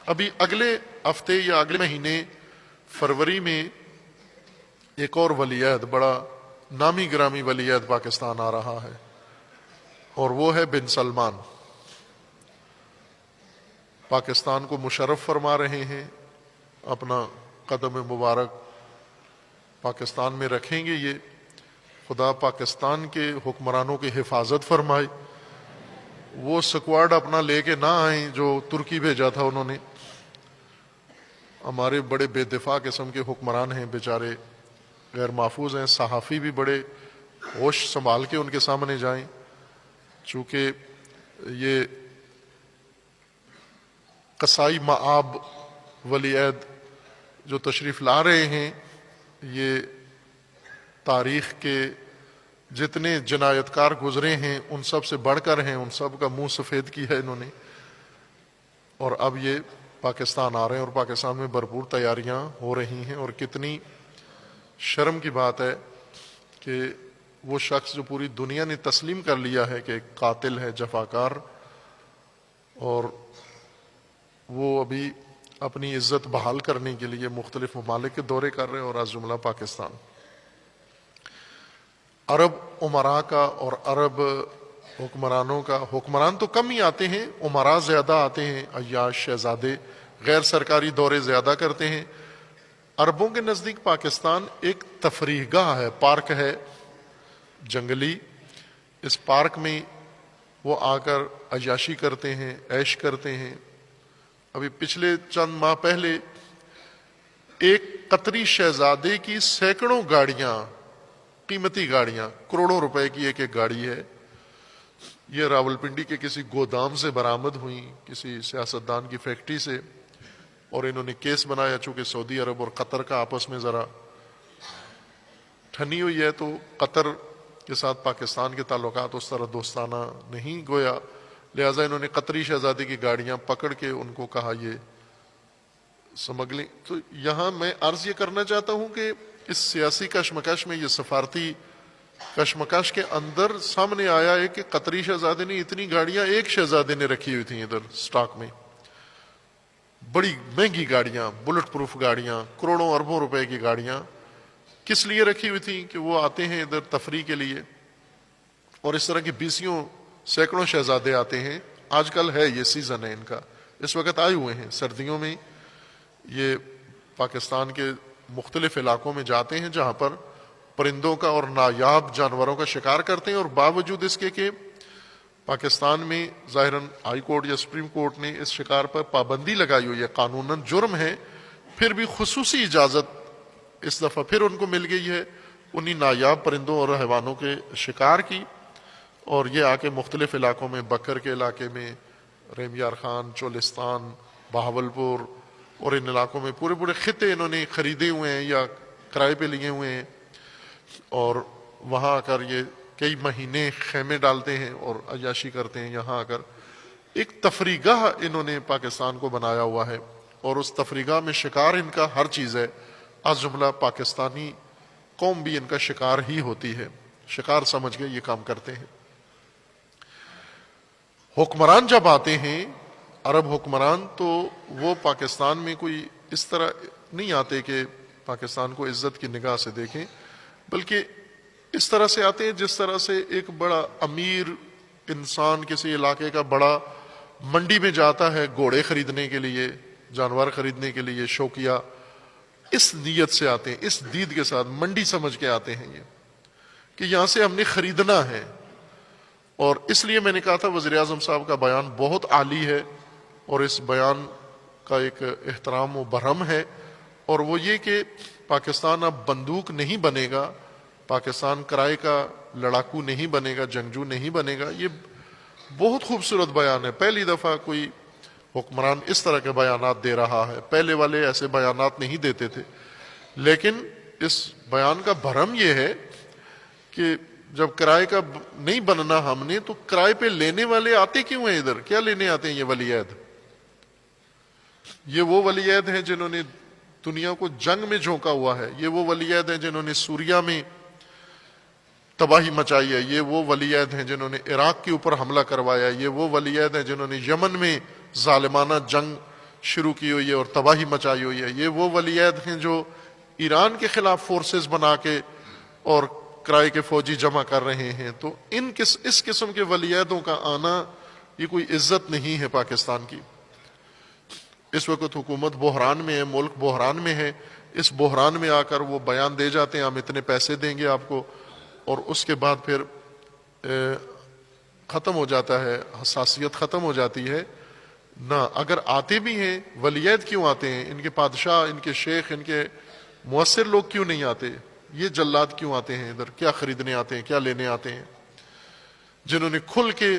ابھی اگلے ہفتے یا اگلے مہینے فروری میں ایک اور ولی عہد، بڑا نامی گرامی ولی عہد پاکستان آ رہا ہے، اور وہ ہے بن سلمان۔ پاکستان کو مشرف فرما رہے ہیں، اپنا قدم مبارک پاکستان میں رکھیں گے۔ یہ خدا پاکستان کے حکمرانوں کی حفاظت فرمائے، وہ سکواڈ اپنا لے کے نہ آئیں جو ترکی بھیجا تھا انہوں نے۔ ہمارے بڑے بے دفاع قسم کے حکمران ہیں، بیچارے غیر محفوظ ہیں، صحافی بھی بڑے ہوش سنبھال کے ان کے سامنے جائیں، چونکہ یہ قصائی معاب ولی عہد جو تشریف لا رہے ہیں، یہ تاریخ کے جتنے جنایت کار گزرے ہیں ان سب سے بڑھ کر ہیں، ان سب کا منہ سفید کیا ہے انہوں نے، اور اب یہ پاکستان آ رہے ہیں اور پاکستان میں بھرپور تیاریاں ہو رہی ہیں۔ اور کتنی شرم کی بات ہے کہ وہ شخص جو پوری دنیا نے تسلیم کر لیا ہے کہ ایک قاتل ہے، جفاکار، اور وہ ابھی اپنی عزت بحال کرنے کے لیے مختلف ممالک کے دورے کر رہے ہیں، اور از جملہ پاکستان۔ عرب امراء کا اور عرب حکمرانوں کا، حکمران تو کم ہی آتے ہیں، امراء زیادہ آتے ہیں، عیاش، شہزادے، غیر سرکاری دورے زیادہ کرتے ہیں۔ عربوں کے نزدیک پاکستان ایک تفریح گاہ ہے، پارک ہے جنگلی، اس پارک میں وہ آ کر عیاشی کرتے ہیں، عیش کرتے ہیں۔ ابھی پچھلے چند ماہ پہلے ایک قطری شہزادے کی سینکڑوں گاڑیاں، قیمتی گاڑیاں، کروڑوں روپے کی ایک ایک گاڑی ہے، یہ راولپنڈی کے کسی گودام سے برآمد ہوئیں، کسی سیاستدان کی فیکٹری سے، اور انہوں نے کیس بنایا چونکہ سعودی عرب اور قطر کا آپس میں ذرا ٹھنی ہوئی ہے، تو قطر کے ساتھ پاکستان کے تعلقات اس طرح دوستانہ نہیں گویا، لہٰذا انہوں نے قطری شہزادے کی گاڑیاں پکڑ کے ان کو کہا یہ سمگلنگ۔ تو یہاں میں عرض یہ کرنا چاہتا ہوں کہ اس سیاسی کشمکش میں، یہ سفارتی کشمکش کے اندر سامنے آیا ہے کہ قطری شہزادے نے اتنی گاڑیاں ایک شہزادے نے رکھی ہوئی تھیں ادھر سٹاک میں، بڑی مہنگی گاڑیاں، بلٹ پروف گاڑیاں، کروڑوں اربوں روپے کی گاڑیاں، کس لیے رکھی ہوئی تھیں؟ کہ وہ آتے ہیں ادھر تفریح کے لیے، اور اس طرح کی بیسیوں سینکڑوں شہزادے آتے ہیں۔ آج کل ہے، یہ سیزن ہے ان کا، اس وقت آئے ہوئے ہیں سردیوں میں، یہ پاکستان کے مختلف علاقوں میں جاتے ہیں جہاں پر پرندوں کا اور نایاب جانوروں کا شکار کرتے ہیں، اور باوجود اس کے کہ پاکستان میں ظاہراً ہائی کورٹ یا سپریم کورٹ نے اس شکار پر پابندی لگائی ہوئی ہے، قانوناً جرم ہے، پھر بھی خصوصی اجازت اس دفعہ پھر ان کو مل گئی ہے انہی نایاب پرندوں اور حیوانوں کے شکار کی، اور یہ آ کے مختلف علاقوں میں، بکر کے علاقے میں، ریم یار خان، چولستان، بہاولپور، اور ان علاقوں میں پورے پورے خطے انہوں نے خریدے ہوئے ہیں یا کرائے پہ لیے ہوئے ہیں، اور وہاں آ کر یہ کئی مہینے خیمے ڈالتے ہیں اور عیاشی کرتے ہیں۔ یہاں آ کر ایک تفریح گاہ انہوں نے پاکستان کو بنایا ہوا ہے، اور اس تفریح گاہ میں شکار ان کا ہر چیز ہے، از جملہ پاکستانی قوم بھی ان کا شکار ہی ہوتی ہے، شکار سمجھ کے یہ کام کرتے ہیں۔ حکمران جب آتے ہیں عرب حکمران، تو وہ پاکستان میں کوئی اس طرح نہیں آتے کہ پاکستان کو عزت کی نگاہ سے دیکھیں، بلکہ اس طرح سے آتے ہیں جس طرح سے ایک بڑا امیر انسان کسی علاقے کا بڑا منڈی میں جاتا ہے گھوڑے خریدنے کے لیے، جانور خریدنے کے لیے، شوقیہ، اس نیت سے آتے ہیں، اس دید کے ساتھ منڈی سمجھ کے آتے ہیں، یہ کہ یہاں سے ہم نے خریدنا ہے۔ اور اس لیے میں نے کہا تھا وزیر اعظم صاحب کا بیان بہت عالی ہے، اور اس بیان کا ایک احترام و برہم ہے، اور وہ یہ کہ پاکستان اب بندوق نہیں بنے گا، پاکستان کرائے کا لڑاکو نہیں بنے گا، جنگجو نہیں بنے گا۔ یہ بہت خوبصورت بیان ہے، پہلی دفعہ کوئی حکمران اس طرح کے بیانات دے رہا ہے، پہلے والے ایسے بیانات نہیں دیتے تھے، لیکن اس بیان کا بھرم یہ ہے کہ جب کرائے کا نہیں بننا ہم نے، تو کرائے پہ لینے والے آتے کیوں ہیں ادھر؟ کیا لینے آتے ہیں یہ ولی عہد؟ یہ وہ ولی عہد ہیں جنہوں نے دنیا کو جنگ میں جھونکا ہوا ہے، یہ وہ ولی عہد ہیں جنہوں نے سوریا میں تباہی مچائی ہے، یہ وہ ولی عہد ہیں جنہوں نے عراق کے اوپر حملہ کروایا ہے، یہ وہ ولی عہد ہیں جنہوں نے یمن میں ظالمانہ جنگ شروع کی ہوئی ہے اور تباہی مچائی ہوئی ہے. یہ وہ ولی عہد ہیں جو ایران کے خلاف فورسز بنا کے اور کرائے کے فوجی جمع کر رہے ہیں. تو اس قسم کے ولی عہدوں کا آنا یہ کوئی عزت نہیں ہے پاکستان کی. اس وقت حکومت بحران میں ہے, ملک بحران میں ہے. اس بحران میں آ کر وہ بیان دے جاتے ہیں ہم اتنے پیسے دیں گے آپ کو, اور اس کے بعد پھر ختم ہو جاتا ہے, حساسیت ختم ہو جاتی ہے. نہ اگر آتے بھی ہیں ولی عہد کیوں آتے ہیں, ان کے بادشاہ, ان کے شیخ, ان کے مؤثر لوگ کیوں نہیں آتے؟ یہ جلاد کیوں آتے ہیں ادھر؟ کیا خریدنے آتے ہیں, کیا لینے آتے ہیں؟ جنہوں نے کھل کے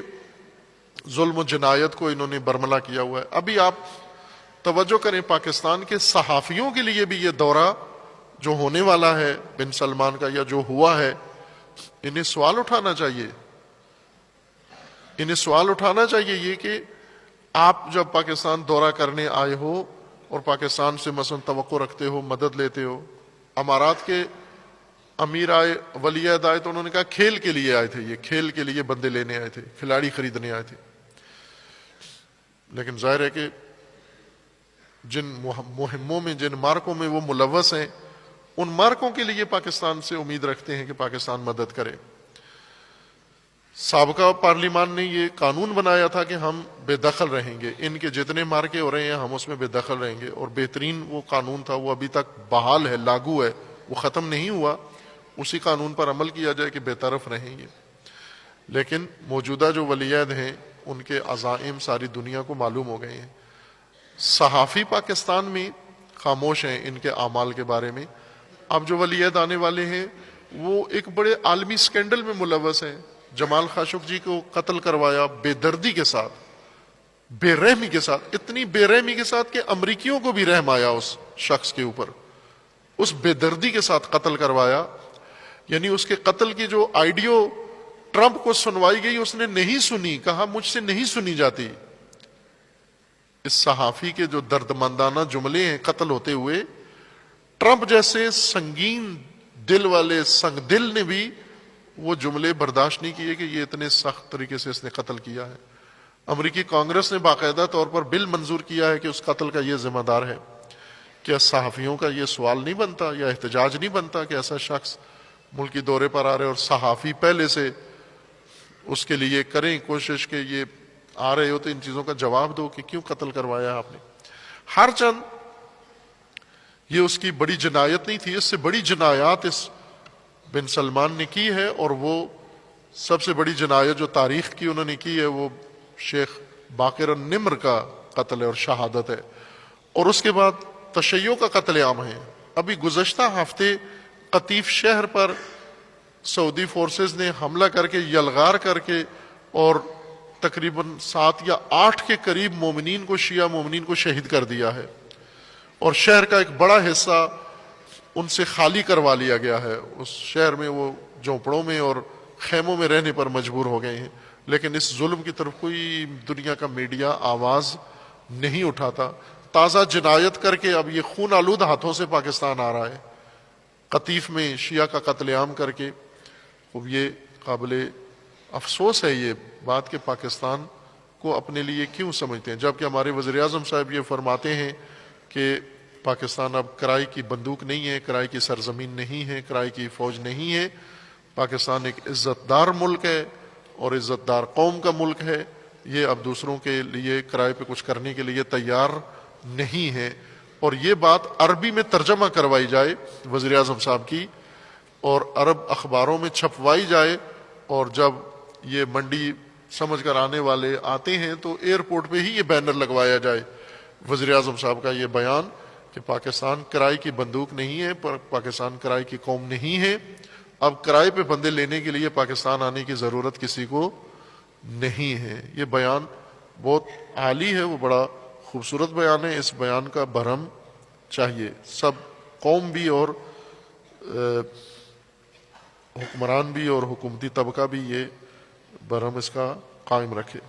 ظلم و جنایت کو انہوں نے برملا کیا ہوا ہے. ابھی آپ توجہ کریں, پاکستان کے صحافیوں کے لیے بھی یہ دورہ جو ہونے والا ہے بن سلمان کا, یا جو ہوا ہے, انہیں سوال اٹھانا چاہیے. انہیں سوال اٹھانا چاہیے یہ کہ آپ جب پاکستان دورہ کرنے آئے ہو اور پاکستان سے مثلا توقع رکھتے ہو, مدد لیتے ہو. امارات کے امیر آئے, ولی عہد آئے, تو انہوں نے کہا کھیل کے لیے آئے تھے, یہ کھیل کے لیے بندے لینے آئے تھے, کھلاڑی خریدنے آئے تھے. لیکن ظاہر ہے کہ جن مہموں میں, جن مارکوں میں وہ ملوث ہیں, ان مارکوں کے لیے پاکستان سے امید رکھتے ہیں کہ پاکستان مدد کرے. سابقہ پارلیمان نے یہ قانون بنایا تھا کہ ہم بے دخل رہیں گے, ان کے جتنے مارکے ہو رہے ہیں ہم اس میں بے دخل رہیں گے, اور بہترین وہ قانون تھا, وہ ابھی تک بحال ہے, لاگو ہے, وہ ختم نہیں ہوا. اسی قانون پر عمل کیا جائے کہ بے طرف رہیں گے. لیکن موجودہ جو ولی عہد ہیں ان کے عزائم ساری دنیا کو معلوم ہو گئے ہیں. صحافی پاکستان میں خاموش ہیں ان کے اعمال کے بارے میں. اب جو ولی عہد آنے والے ہیں وہ ایک بڑے عالمی سکینڈل میں ملوث ہیں. جمال خاشقجی کو قتل کروایا بے دردی کے ساتھ, بے رحمی کے ساتھ, اتنی بے رحمی کے ساتھ کہ امریکیوں کو بھی رحم آیا اس شخص کے اوپر. اس بے دردی کے ساتھ قتل کروایا, یعنی اس کے قتل کی جو آئیڈیو ٹرمپ کو سنوائی گئی اس نے نہیں سنی, کہا مجھ سے نہیں سنی جاتی. اس صحافی کے جو دردمندانہ جملے ہیں قتل ہوتے ہوئے, ٹرمپ جیسے سنگین دل والے سنگ دل نے بھی وہ جملے برداشت نہیں کیے کہ یہ اتنے سخت طریقے سے اس نے قتل کیا ہے. امریکی کانگریس نے باقاعدہ طور پر بل منظور کیا ہے کہ اس قتل کا یہ ذمہ دار ہے. کیا صحافیوں کا یہ سوال نہیں بنتا یا احتجاج نہیں بنتا کہ ایسا شخص ملکی دورے پر آ رہے اور صحافی پہلے سے اس کے لیے کریں کوشش کہ یہ آ رہے ہو تو ان چیزوں کا جواب دو کہ کیوں قتل کروایا آپ نے. ہر چند یہ اس کی بڑی جنایت نہیں تھی, اس سے بڑی جنایات اس بن سلمان نے کی ہے, اور وہ سب سے بڑی جنایت جو تاریخ کی انہوں نے کی ہے وہ شیخ باقر النمر کا قتل ہے اور شہادت ہے. اور اس کے بعد تشیع کا قتل عام ہے. ابھی گزشتہ ہفتے قطیف شہر پر سعودی فورسز نے حملہ کر کے, یلغار کر کے, اور تقریباً 7 یا 8 کے قریب مومنین کو, شیعہ مومنین کو شہید کر دیا ہے, اور شہر کا ایک بڑا حصہ ان سے خالی کروا لیا گیا ہے. اس شہر میں وہ جھونپڑوں میں اور خیموں میں رہنے پر مجبور ہو گئے ہیں. لیکن اس ظلم کی طرف کوئی دنیا کا میڈیا آواز نہیں اٹھاتا. تازہ جنایت کر کے اب یہ خون آلود ہاتھوں سے پاکستان آ رہا ہے, قطیف میں شیعہ کا قتل عام کر کے. اب یہ قابل افسوس ہے یہ بات کہ پاکستان کو اپنے لیے کیوں سمجھتے ہیں, جبکہ ہمارے وزیر اعظم صاحب یہ فرماتے ہیں کہ پاکستان اب کرائے کی بندوق نہیں ہے, کرائے کی سرزمین نہیں ہے, کرائے کی فوج نہیں ہے. پاکستان ایک عزت دار ملک ہے اور عزت دار قوم کا ملک ہے. یہ اب دوسروں کے لیے کرائے پہ کچھ کرنے کے لیے تیار نہیں ہے. اور یہ بات عربی میں ترجمہ کروائی جائے وزیر اعظم صاحب کی, اور عرب اخباروں میں چھپوائی جائے, اور جب یہ منڈی سمجھ کر آنے والے آتے ہیں تو ایئرپورٹ پہ ہی یہ بینر لگوایا جائے وزیر اعظم صاحب کا یہ بیان کہ پاکستان کرائے کی بندوق نہیں ہے, پاکستان کرائے کی قوم نہیں ہے. اب کرائے پہ بندے لینے کے لیے پاکستان آنے کی ضرورت کسی کو نہیں ہے. یہ بیان بہت عالی ہے, وہ بڑا خوبصورت بیان ہے. اس بیان کا بھرم چاہیے, سب قوم بھی اور حکمران بھی اور حکومتی طبقہ بھی یہ برہم اس کا قائم رکھے.